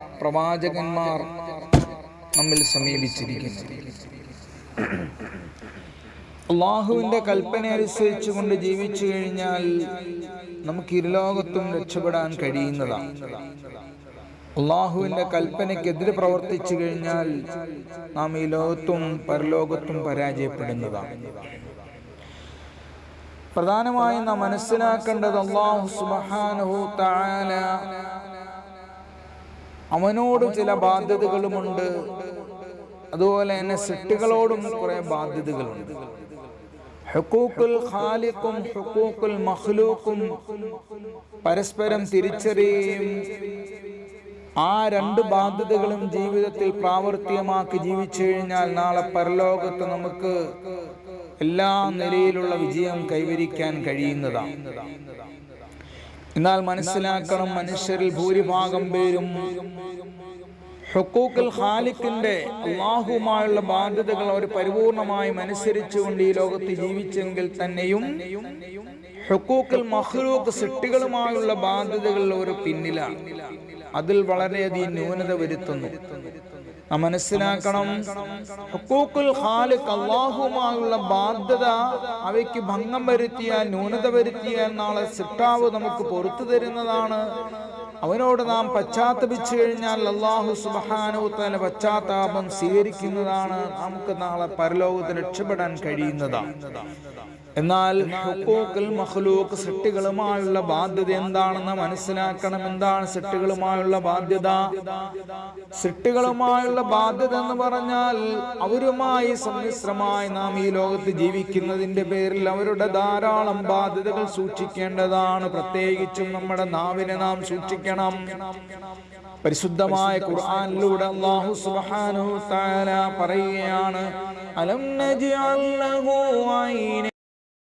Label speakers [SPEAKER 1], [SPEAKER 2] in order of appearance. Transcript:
[SPEAKER 1] പ്രവാചകന്മാർ നമ്മിൽ സമീപിച്ചിരിക്കുന്നത്. അള്ളാഹുവിൻ്റെ കൽപ്പന അനുസരിച്ചുകൊണ്ട് ജീവിച്ചു കഴിഞ്ഞാൽ നമുക്ക് ഇരുലോകത്തും രക്ഷപ്പെടാൻ കഴിയുന്നതാണ്. അള്ളാഹുവിൻ്റെ കൽപ്പനയ്ക്കെതിരെ പ്രവർത്തിച്ചു കഴിഞ്ഞാൽ നാം ഈ ലോകത്തും പരലോകത്തും പരാജയപ്പെടുന്നതാണ്. പ്രധാനമായും നാം മനസ്സിലാക്കേണ്ടത് അല്ലാഹു സുബ്ഹാനഹു തആല അവനോട് ചില ബാധ്യതകളുമുണ്ട്, അതുപോലെ തന്നെ സൃഷ്ടികളോടും കുറെ ബാധ്യതകളുണ്ട്. ഹുഖൂഖുൽ ഖാലിഖും ഹുഖൂഖുൽ മഖ്ലൂഖും പരസ്പരം തിരിച്ചറിയുകയും ആ രണ്ട് ബാധ്യതകളും ജീവിതത്തിൽ പ്രാവർത്തികമാക്കി ജീവിച്ചു കഴിഞ്ഞാൽ നാളെ പരലോകത്ത് നമുക്ക് എല്ലാ നിലയിലുള്ള വിജയം കൈവരിക്കാൻ കഴിയുന്നതാണ്. എന്നാൽ മനസ്സിലാക്കണം, മനുഷ്യരിൽ ഭൂരിഭാഗം പേരും ഹുഖൂഖുൽ ഖാലിഖിന്റെ അല്ലാഹുവുമായുള്ള ബാധ്യതകൾ അവർ പരിപൂർണമായും അനുസരിച്ചുകൊണ്ട് ഈ ലോകത്ത് ജീവിച്ചെങ്കിൽ തന്നെയും ഹുഖൂഖുൽ മഖ്ലൂഖ് സൃഷ്ടികളുമായുള്ള ബാധ്യതകൾ ഒരു പിന്നിലാണ്. അതിൽ വളരെയധികം ന്യൂനത വരുത്തുന്നു. നാം മനസ്സിലാക്കണം, ഹുഖൂഖുൽ ഖാലിഖ് അല്ലാഹുവുമായുള്ള ബാധ്യത അവയ്ക്ക് ഭംഗം വരുത്തിയാൽ, ന്യൂനത വരുത്തിയാൽ നാളെ സിട്ടാവ് നമുക്ക് പുറത്തു തരുന്നതാണ്. അവനോട് നാം പശ്ചാത്തപിച്ചു കഴിഞ്ഞാൽ അല്ലാഹു സുബ്ഹാനഹു തആല പശ്ചാത്താപം സ്വീകരിക്കുന്നതാണ്. നമുക്ക് നാളെ പരലോകത്ത് രക്ഷപ്പെടാൻ കഴിയുന്നതാണ്. എന്നാൽ ഹുഖൂഖുൽ മഖ്ലൂഖ് സൃഷ്ടികളുമായുള്ള ബാധ്യത എന്താണെന്ന് മനസ്സിലാക്കണം. എന്താണ് സൃഷ്ടികളുമായുള്ള ബാധ്യത? സൃഷ്ടികളുമായുള്ള ബാധ്യത എന്ന് പറഞ്ഞാൽ അവരുമായി സമ്മിശ്രമായി നാം ഈ ലോകത്ത് ജീവിക്കുന്നതിന്റെ പേരിൽ അവരുടെ ധാരാളം ബാധ്യതകൾ സൂക്ഷിക്കേണ്ടതാണ്. പ്രത്യേകിച്ചും നമ്മുടെ നാവിനെ നാം സൂക്ഷിക്കണം. പരിശുദ്ധമായ ഖുർആനിലൂടെ അല്ലാഹു സുബ്ഹാനഹു തആല പറയുകയാണ്, അലം നജ്അൽ ലഹു ഐന